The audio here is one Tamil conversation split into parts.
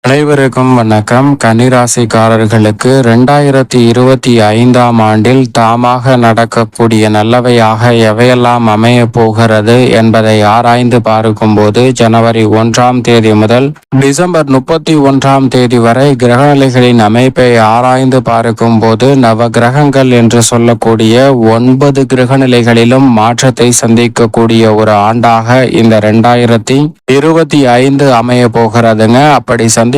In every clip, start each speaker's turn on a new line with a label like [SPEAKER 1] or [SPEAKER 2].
[SPEAKER 1] அனைவருக்கும் வணக்கம். கன்னிராசிக்காரர்களுக்கு 2025ஆம் ஆண்டில் தாமாக நடக்கக்கூடிய நல்லவையாக எவையெல்லாம் அமைய போகிறது என்பதை ஆராய்ந்து பார்க்கும்போது ஜனவரி 1ஆம் தேதி முதல் டிசம்பர் 31ஆம் தேதி வரை கிரகநிலைகளின் அமைப்பை ஆராய்ந்து பார்க்கும்போது நவ கிரகங்கள் என்று சொல்லக்கூடிய 9 கிரகநிலைகளிலும் மாற்றத்தை சந்திக்கக்கூடிய ஒரு ஆண்டாக இந்த 2025 அமைய போகிறதுங்க. அப்படி சந்திக்கக்கூடிய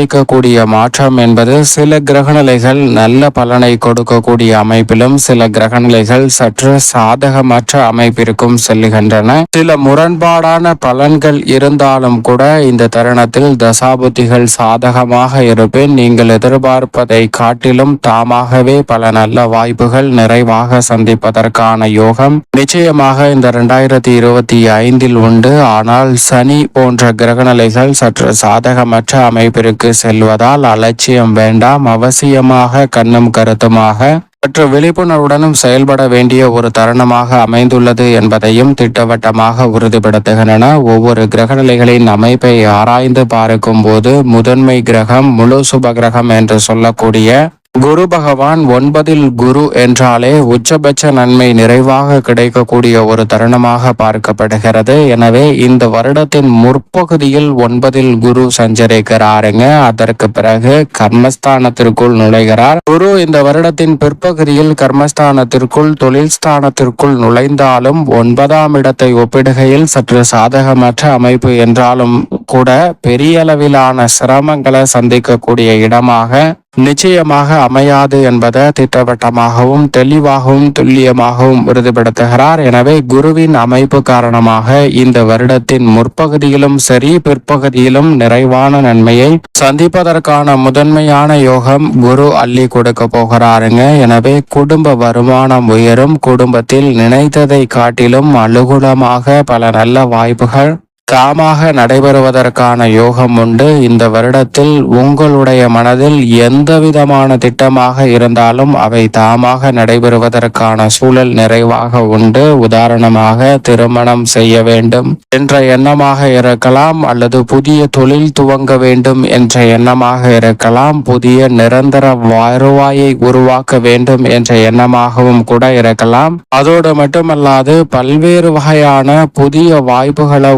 [SPEAKER 1] மாற்றம் என்பது சில கிரகநிலைகள் நல்ல பலனை கொடுக்கக்கூடிய அமைப்பிலும் சில கிரகநிலைகள் சற்று சாதகமற்ற அமைப்பிற்கும் செல்லுகின்றன. சில முரண்பாடான பலன்கள் இருந்தாலும் கூட இந்த தருணத்தில் தசாபுத்திகள் சாதகமாக இருப்பின் நீங்கள் எதிர்பார்ப்பதை காட்டிலும் தாமாகவே பல நல்ல வாய்ப்புகள் நிறைவாக சந்திப்பதற்கான யோகம் நிச்சயமாக இந்த 2025 உண்டு. ஆனால் சனி போன்ற கிரகநிலைகள் சற்று சாதகமற்ற அமைப்பிற்கு செல்வதால் அலட்சியம் வேண்டாம். அவசியமாக கண்ணும் கருத்துமாக சற்று விழிப்புணர்வுடனும் செயல்பட வேண்டிய ஒரு தருணமாக அமைந்துள்ளது என்பதையும் திட்டவட்டமாக உறுதிப்படுத்துகின்றன. ஒவ்வொரு கிரகநிலைகளின் அமைப்பை ஆராய்ந்து பார்க்கும் போது முதன்மை கிரகம் முழு சுப கிரகம் என்று சொல்லக்கூடிய குரு பகவான் 9ல் குரு என்றாலே உச்சபட்ச நன்மை நிறைவாக கிடைக்கக்கூடிய ஒரு தருணமாக பார்க்கப்படுகிறது. எனவே இந்த வருடத்தின் முற்பகுதியில் 9ல் குரு சஞ்சரிக்கிறாருங்க. அதற்கு பிறகு கர்மஸ்தானத்திற்குள் நுழைகிறார். குரு இந்த வருடத்தின் பிற்பகுதியில் கர்மஸ்தானத்திற்குள் தொழில் ஸ்தானத்திற்குள் நுழைந்தாலும் 9ஆம் இடத்தை ஒப்பிடுகையில் சற்று சாதகமற்ற அமைப்பு என்றாலும் கூட பெரிய அளவிலான சிரமங்களை சந்திக்கக்கூடிய இடமாக நிச்சயமாக அமையாது என்பதை திட்டவட்டமாகவும் தெளிவாகவும் துல்லியமாகவும் உறுதிப்படுத்துகிறார். எனவே குருவின் அமைப்பு காரணமாக இந்த வருடத்தின் முற்பகுதியிலும் சரி பிற்பகுதியிலும் நிறைவான நன்மையை சந்திப்பதற்கான முதன்மையான யோகம் குரு அள்ளி கொடுக்க போகிறாருங்க. எனவே குடும்ப வருமானம் உயரும். குடும்பத்தில் நினைத்ததை காட்டிலும் அனுகூலமாக பல நல்ல வாய்ப்புகள் தாமாக நடைபெறுவதற்கான யோகம் உண்டு. இந்த வருடத்தில் உங்களுடைய மனதில் எந்த விதமான திட்டமாக இருந்தாலும் அவை தாமாக நடைபெறுவதற்கான சூழல் நிறைவாக உண்டு. உதாரணமாக திருமணம் செய்ய வேண்டும் என்ற எண்ணமாக இருக்கலாம், அல்லது புதிய தொழில் துவங்க வேண்டும் என்ற எண்ணமாக இருக்கலாம், புதிய நிரந்தர வருவாயை உருவாக்க வேண்டும் என்ற எண்ணமாகவும் கூட இருக்கலாம். அதோடு மட்டுமல்லாது பல்வேறு வகையான புதிய வாய்ப்புகளை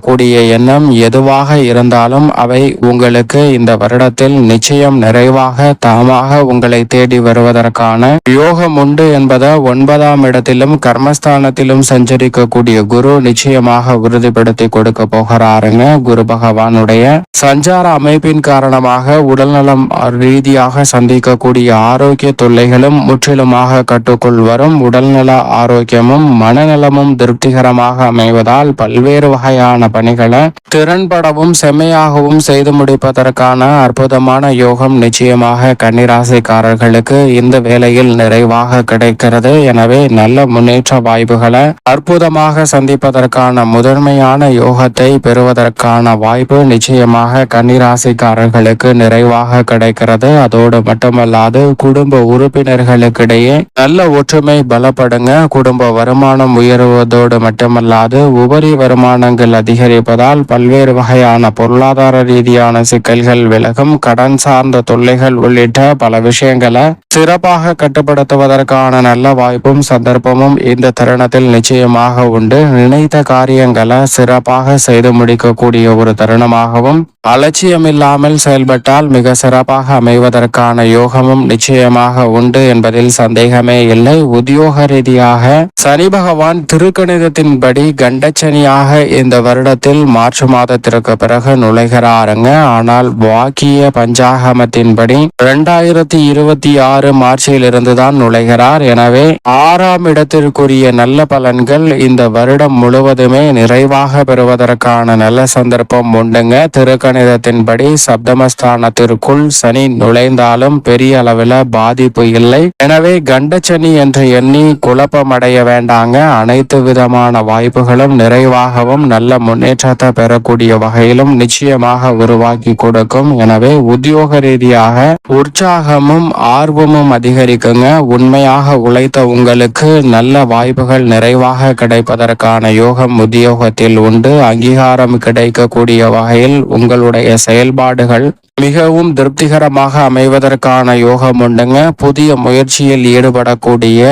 [SPEAKER 1] கூடிய எண்ணம் எதுவாக இருந்தாலும் அவை உங்களுக்கு இந்த வருடத்தில் நிச்சயம் நிறைவாக தாமாக உங்களை தேடி வருவதற்கான யோகம் உண்டு என்பதை 9ஆம் இடத்திலும் கர்மஸ்தானத்திலும் சஞ்சரிக்கக்கூடிய குரு நிச்சயமாக உறுதிப்படுத்தி கொடுக்க போகிறாருங்க. குரு பகவானுடைய சஞ்சார அமைப்பின் காரணமாக உடல்நலம் ரீதியாக சந்திக்கக்கூடிய ஆரோக்கிய தொல்லைகளும் முற்றிலுமாக கட்டுக்குள் வரும். உடல்நல ஆரோக்கியமும் மனநலமும் திருப்திகரமாக அமைவதால் பல்வேறு வகையான பணிகளை திறன்படவும் செம்மையாகவும் செய்து முடிப்பதற்கான அற்புதமான யோகம் நிச்சயமாக கன்னிராசிக்காரர்களுக்கு இந்த வேளையில் நிறைவாக கிடைக்கிறது. எனவே நல்ல முன்னேற்ற வாய்ப்புகளை அற்புதமாக சந்திப்பதற்கான முதன்மையான யோகத்தை பெறுவதற்கான வாய்ப்பு நிச்சயமாக கன்னிராசிக்காரர்களுக்கு நிறைவாக கிடைக்கிறது. அதோடு மட்டுமல்லாது குடும்ப உறுப்பினர்களுக்கிடையே நல்ல ஒற்றுமை பலப்படுங்க. குடும்ப வருமானம் உயருவதோடு மட்டுமல்லாது உபரி வருமானங்கள் அதிகரிப்பதால் பல்வேறு வகையான பொருளாதார ரீதியான சிக்கல்கள் விலகும். கடன் சார்ந்த தொல்லைகள் உள்ளிட்ட பல விஷயங்களை சிறப்பாக கட்டுப்படுத்துவதற்கான நல்ல வாய்ப்பும் சந்தர்ப்பமும் இந்த தருணத்தில் நிச்சயமாக உண்டு. நினைத்த காரியங்களை சிறப்பாக செய்து முடிக்கக்கூடிய ஒரு தருணமாகவும் அலட்சியமில்லாமல் செயல்பட்டால் மிக சிறப்பாக அமைவதற்கான யோகமும் நிச்சயமாக உண்டு என்பதில் சந்தேகமே இல்லை. உத்தியோக ரீதியாக சனி பகவான் திருக்கணிதத்தின்படி கண்டச்சனியாக இந்த வருடத்தில் மார்ச் மாதத்திற்கு பிறகு நுழைகிறாருங்க. ஆனால் வாக்கிய பஞ்சாகமத்தின்படி 2026 மார்ச்சில் இருந்துதான் நுழைகிறார். எனவே 6ஆம் இடத்திற்குரிய நல்ல பலன்கள் இந்த வருடம் முழுவதுமே நிறைவாக பெறுவதற்கான நல்ல சந்தர்ப்பம் உண்டுங்க. திருக்கணிதத்தின்படி சப்தமஸ்தானத்திற்குள் சனி நுழைந்தாலும் பெரிய அளவில் பாதிப்பு இல்லை. எனவே கண்டச்சனி என்று எண்ணி குழப்பமடைய வேண்டாங்க. அனைத்து விதமான வாய்ப்புகளும் நிறைவாகவும் நல்ல முன்னேற்றத்தை பெறக்கூடிய வகையிலும் நிச்சயமாக உருவாக்கி கொடுக்கும். எனவே உத்தியோக ரீதியாக உற்சாகமும் ஆர்வமும் அதிகரிக்குங்க. உண்மையாக உழைத்த உங்களுக்கு நல்ல வாய்ப்புகள் நிறைவாக கிடைப்பதற்கான யோகம் உத்தியோகத்தில் உண்டு. அங்கீகாரம் கிடைக்கக்கூடிய வகையில் உங்களுடைய செயல்பாடுகள் மிகவும் திருப்திகரமாக அமைவதற்கான யோகம் உண்டுங்க. புதிய முயற்சியில் ஈடுபடக்கூடிய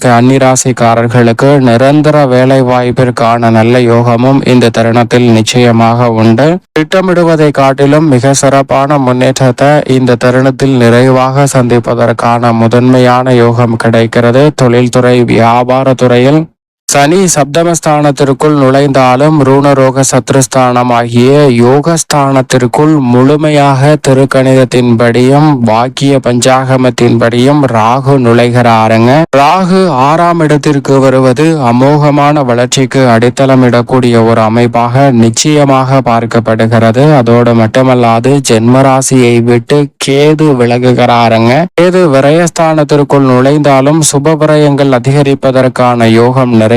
[SPEAKER 1] கன்னிராசிக்காரர்களுக்கு நிரந்தர வேலை வாய்ப்பிற்கான நல்ல யோகமும் இந்த தருணத்தில் நிச்சயமாக உண்டு. திட்டமிடுவதை காட்டிலும் மிக சிறப்பான முன்னேற்றத்தை இந்த தருணத்தில் நிறைவாக சந்திப்பதற்கான முதன்மையான யோகம் கிடைக்கிறது. தொழில்துறை, வியாபார துறையில் சனி சப்தமஸ்தானத்திற்குள் நுழைந்தாலும் ரூணரோக சத்ருஸ்தானம் ஆகிய யோகஸ்தானத்திற்குள் முழுமையாக திருக்கணிதத்தின்படியும் வாக்கிய பஞ்சாகமத்தின்படியும் ராகு நுழைகிறாருங்க. ராகு 6ஆம் இடத்திற்கு வருவது அமோகமான வளர்ச்சிக்கு அடித்தளமிடக்கூடிய ஒரு அமைப்பாக நிச்சயமாக பார்க்கப்படுகிறது. அதோடு மட்டுமல்லாது ஜென்மராசியை விட்டு கேது விலகுகிறாருங்க. கேது விரயஸ்தானத்திற்குள் நுழைந்தாலும் சுப விரயங்கள் அதிகரிப்பதற்கான யோகம் நிறைவாக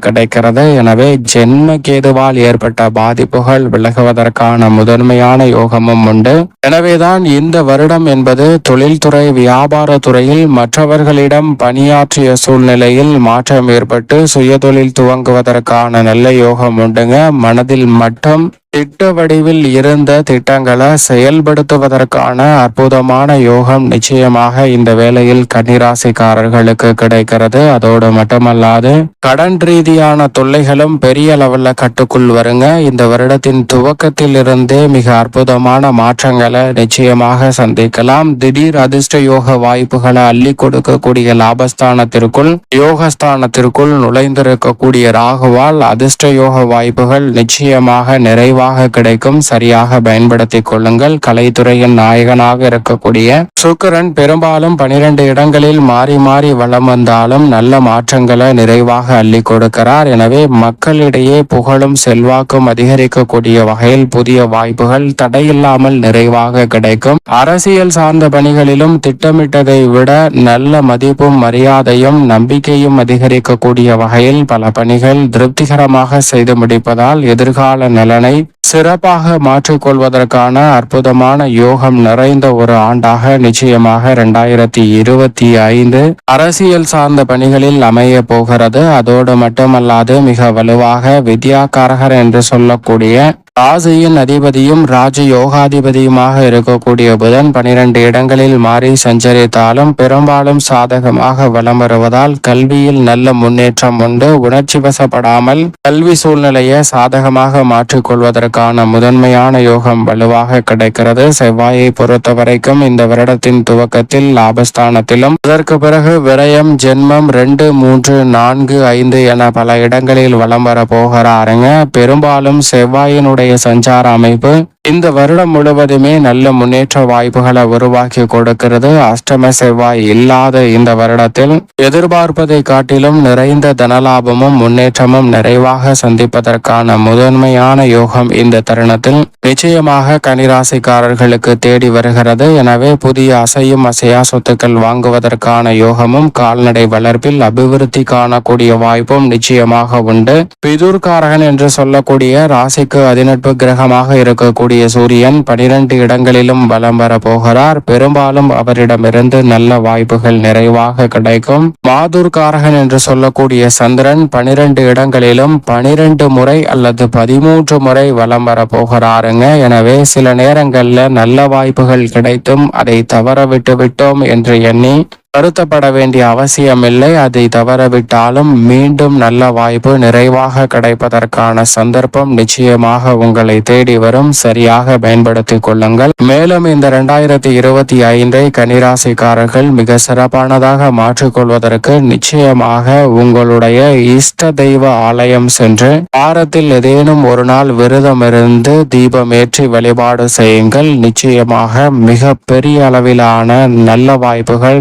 [SPEAKER 1] கிடைக்கிறது. எனவே ஜென்ம கேதுவால் ஏற்பட்ட பாதிப்புகள் விலகுவதற்கான முதன்மையான யோகமும் உண்டு. எனவேதான் இந்த வருடம் என்பது தொழில்துறை, வியாபார துறையில் மற்றவர்களிடம் பணியாற்றிய சூழ்நிலையில் மாற்றம் ஏற்பட்டு சுயதொழில் துவங்குவதற்கான நல்ல யோகம் உண்டுங்க. மனதில் மட்டும் திட்ட வடிவில் இருந்த திட்டங்களை செயல்படுத்துவதற்கான அற்புதமான யோகம் நிச்சயமாக இந்த வேளையில் கன்னிராசிக்காரர்களுக்கு கிடைக்கிறது. அதோடு மட்டுமல்லாது கடன் ரீதியான தொல்லைகளும் பெரிய லெவல்ல கட்டுக்குள் வருங்க. இந்த வருடத்தின் துவக்கத்தில் இருந்தே மிக அற்புதமான மாற்றங்களை நிச்சயமாக சந்திக்கலாம். திடீர் அதிர்ஷ்ட யோக வாய்ப்புகளை அள்ளி கொடுக்கக்கூடிய லாபஸ்தானத்திற்குள், யோகஸ்தானத்திற்குள் நுழைந்திருக்கக்கூடிய ராகுவால் அதிர்ஷ்ட யோக வாய்ப்புகள் நிச்சயமாக நிறைவாக கிடைக்கும். சரியாக பயன்படுத்திக் கொள்ளுங்கள். கலைத்துறையின் நாயகனாக இருக்கக்கூடிய சுக்கிரன் பெரும்பாலும் 12 இடங்களில் மாறி மாறி வலம் வந்தாலும் நல்ல மாற்றங்களை நிறைவாக அள்ளி கொடுக்கிறார். எனவே மக்களிடையே புகழும் செல்வாக்கும் அதிகரிக்கக்கூடிய வகையில் புதிய வாய்ப்புகள் தடையில்லாமல் நிறைவாக கிடைக்கும். அரசியல் சார்ந்த பணிகளிலும் திட்டமிட்டதை விட நல்ல மதிப்பும் மரியாதையும் நம்பிக்கையும் அதிகரிக்கக்கூடிய வகையில் பல பணிகள் திருப்திகரமாக செய்து முடிப்பதால் எதிர்கால நலனை சிறப்பாக மாற்றிக்கொள்வதற்கான அற்புதமான யோகம் நிறைந்த ஒரு ஆண்டாக நிச்சயமாக 2025 அரசியல் சார்ந்த பணிகளில் அமைய போகிறது. அதோடு மட்டுமல்லாது மிக வலுவாக வித்யாகாரகர் என்று சொல்லக்கூடிய ராசியின் அதிபதியும் ராஜ யோகாதிபதியுமாக இருக்கக்கூடிய புதன் 12 இடங்களில் மாறி சஞ்சரித்தாலும் பெரும்பாலும் சாதகமாக வலம் வருவதால் கல்வியில் நல்ல முன்னேற்றம் உண்டு. உணர்ச்சி வசப்படாமல் கல்வி சூழ்நிலையை சாதகமாக மாற்றிக்கொள்வதற்கான முதன்மையான யோகம் வலுவாக கிடைக்கிறது. செவ்வாயை பொறுத்த வரைக்கும் இந்த வருடத்தின் துவக்கத்தில் லாபஸ்தானத்திலும் அதற்கு பிறகு விரயம், ஜென்மம் 2, 3, 4, 5 என பல இடங்களில் வலம் வர போகிறாருங்க. பெரும்பாலும் செவ்வாயினுடைய சஞ்சார அமைப்பு இந்த வருடம் முழுவதுமே நல்ல முன்னேற்ற வாய்ப்புகளை உருவாக்கி கொடுக்கிறது. அஷ்டம செவ்வாய் இல்லாத இந்த வருடத்தில் எதிர்பார்ப்பதை காட்டிலும் நிறைந்த தனலாபமும் முன்னேற்றமும் நிறைவாக சந்திப்பதற்கான முதன்மையான யோகம் இந்த தருணத்தில் நிச்சயமாக கன்னிராசிக்காரர்களுக்கு தேடி வருகிறது. எனவே புதிய அசையும் அசையா சொத்துக்கள் வாங்குவதற்கான யோகமும் கால்நடை வளர்ப்பில் அபிவிருத்தி காணக்கூடிய வாய்ப்பும் நிச்சயமாக உண்டு. பிதுர்காரகன் என்று சொல்லக்கூடிய ராசிக்கு அதிநட்பு கிரகமாக இருக்கக்கூடிய சூரியன் 12 இடங்களிலும் வலம் வர போகிறார். பெரும்பாலும் அவரிடமிருந்து நல்ல வாய்ப்புகள் நிறைவாக கிடைக்கும். மாதுர்காரகன் என்று சொல்லக்கூடிய சந்திரன் 12 இடங்களிலும் 12 முறை அல்லது 13 முறை வலம் வர போகிறாருங்க. எனவே சில நேரங்கள்ல நல்ல வாய்ப்புகள் கிடைத்தும் அதை தவற விட்டு விட்டோம் என்று எண்ணி வருத்தப்பட வேண்டிய அவசியமில்லை. அதை தவறவிட்டாலும் மீண்டும் நல்ல வாய்ப்பு நிறைவாக கிடைப்பதற்கான சந்தர்ப்பம் நிச்சயமாக உங்களை தேடி வரும். சரியாக பயன்படுத்திக் கொள்ளுங்கள். மேலும் இந்த 2025 கன்னிராசிக்காரர்கள் மிக சிறப்பானதாக மாற்றிக்கொள்வதற்கு நிச்சயமாக உங்களுடைய இஷ்ட தெய்வ ஆலயம் சென்று வாரத்தில் ஏதேனும் ஒரு நாள் விரதம் இருந்து தீபம் ஏற்றி வழிபாடு செய்யுங்கள். நிச்சயமாக மிக பெரிய அளவிலான நல்ல வாய்ப்புகள்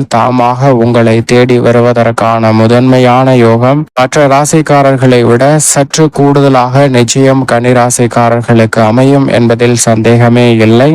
[SPEAKER 1] உங்களை தேடி வருவதற்கான முதன்மையான யோகம் மற்ற ராசிக்காரர்களை விட சற்று கூடுதலாக நிச்சயம் கன்னிராசிக்காரர்களுக்கு அமையும் என்பதில் சந்தேகமே இல்லை.